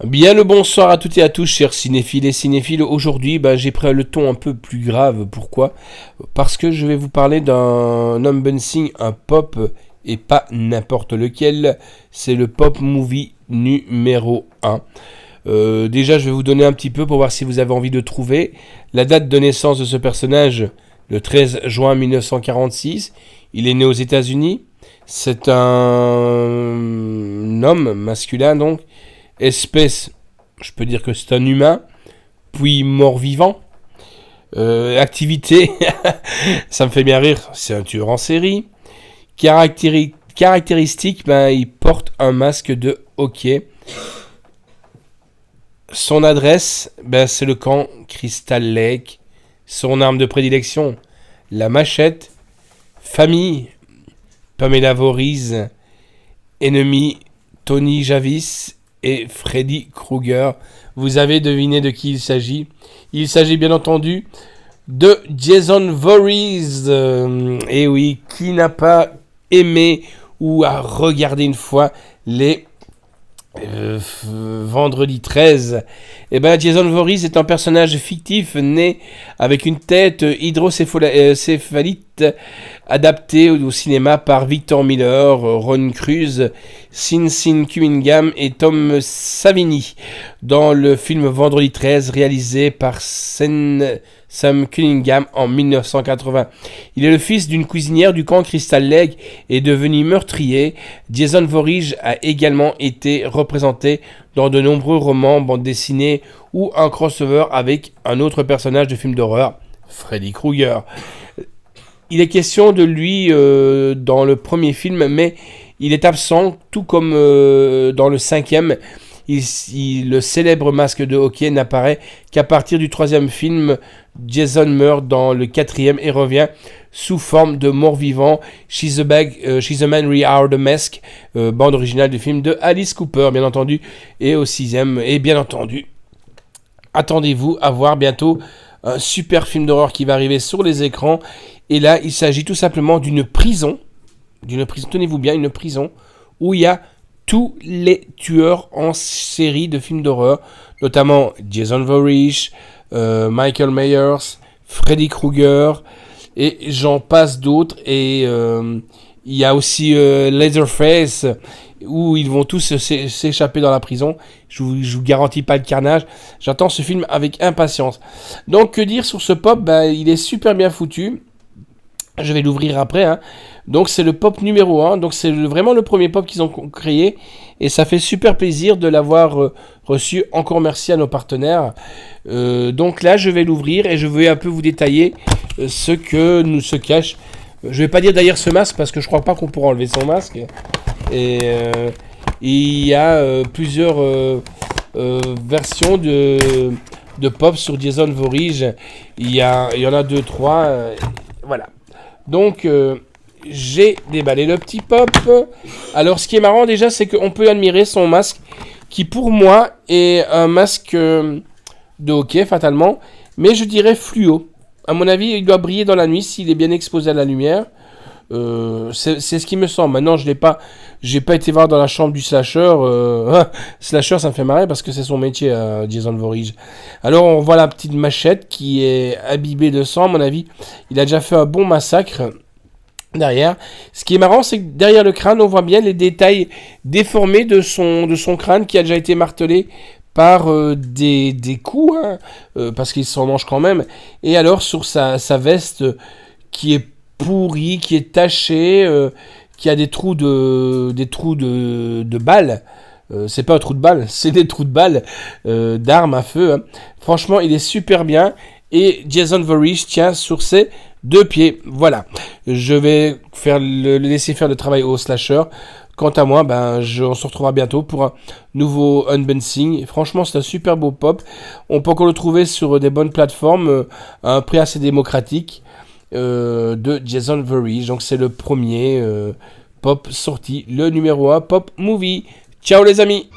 Bien le bonsoir à toutes et à tous, chers cinéphiles et cinéphiles. Aujourd'hui, j'ai pris le ton un peu plus grave. Pourquoi? Parce que je vais vous parler d'un unboxing, un pop, et pas n'importe lequel. C'est le pop movie numéro 1. Déjà, je vais vous donner un petit peu pour voir si vous avez envie de trouver la date de naissance de ce personnage, le 13 juin 1946. Il est né aux États-Unis. C'est un homme masculin, donc. Espèce, je peux dire que c'est un humain, puis mort-vivant. Activité, ça me fait bien rire, c'est un tueur en série. Caractéristique, il porte un masque de hockey. Son adresse, c'est le camp Crystal Lake. Son arme de prédilection, la machette. Famille, Pamela Voorhees. Ennemi, Tony Jarvis et Freddy Krueger. Vous avez deviné de qui il s'agit. Il s'agit bien entendu de Jason Voorhees. Et oui, qui n'a pas aimé ou a regardé une fois les vendredi 13. Jason Voorhees est un personnage fictif né avec une tête hydrocéphalite adapté au cinéma par Victor Miller, Ron Cruz, Sin Cunningham et Tom Savini dans le film Vendredi 13 réalisé par Sam Cunningham en 1980. Il est le fils d'une cuisinière du camp Crystal Lake et devenu meurtrier. Jason Voorhees a également été représenté dans de nombreux romans, bandes dessinées ou un crossover avec un autre personnage de film d'horreur, Freddy Krueger. Il est question de lui dans le premier film, mais il est absent, tout comme dans le cinquième. Le célèbre masque de hockey n'apparaît qu'à partir du troisième film. Jason meurt dans le quatrième et revient sous forme de mort-vivant. She's a Man Without a Mask, bande originale du film de Alice Cooper, bien entendu. Et au sixième, et bien entendu, attendez-vous à voir bientôt un super film d'horreur qui va arriver sur les écrans. Et là, il s'agit tout simplement d'une prison, tenez-vous bien, une prison, où il y a tous les tueurs en série de films d'horreur, notamment Jason Voorhees, Michael Myers, Freddy Krueger, et j'en passe d'autres. Et il y a aussi Leatherface, où ils vont tous s'échapper dans la prison. Je vous garantis pas le carnage. J'attends ce film avec impatience. Donc, que dire sur ce pop? Il est super bien foutu. Je vais l'ouvrir après. Donc, c'est le pop numéro 1. Donc, c'est vraiment le premier pop qu'ils ont créé. Et ça fait super plaisir de l'avoir reçu. Encore merci à nos partenaires. Donc là, je vais l'ouvrir et je vais un peu vous détailler ce que nous se cache. Je vais pas dire derrière ce masque parce que je crois pas qu'on pourra enlever son masque. Et il y a plusieurs versions de pop sur Jason Voorhees. Il y en a 2-3. Voilà. Donc, j'ai déballé le petit pop. Alors, ce qui est marrant déjà, c'est qu'on peut admirer son masque, qui pour moi est un masque de hockey, fatalement, mais je dirais fluo. À mon avis, il doit briller dans la nuit s'il est bien exposé à la lumière. C'est ce qui me semble. Maintenant, j'ai pas été voir dans la chambre du slasher. Slasher, ça me fait marrer parce que c'est son métier, Jason Voorhees. Alors, on voit la petite machette qui est imbibée de sang. À mon avis, il a déjà fait un bon massacre derrière. Ce qui est marrant, c'est que derrière le crâne, on voit bien les détails déformés de son crâne qui a déjà été martelé par des coups, parce qu'il s'en mange quand même. Et alors, sur sa veste qui est pourri, qui est taché, qui a des trous de balles. C'est pas un trou de balle, c'est des trous de balles d'armes à feu. Franchement, il est super bien. Et Jason Voorhees tient sur ses 2 pieds. Voilà. Je vais le laisser faire le travail au slasher. Quant à moi, on se retrouvera bientôt pour un nouveau unboxing. Franchement, c'est un super beau pop. On peut encore le trouver sur des bonnes plateformes à un prix assez démocratique. De Jason Voorhees. Donc c'est le premier pop sorti, le numéro 1 pop movie. Ciao les amis!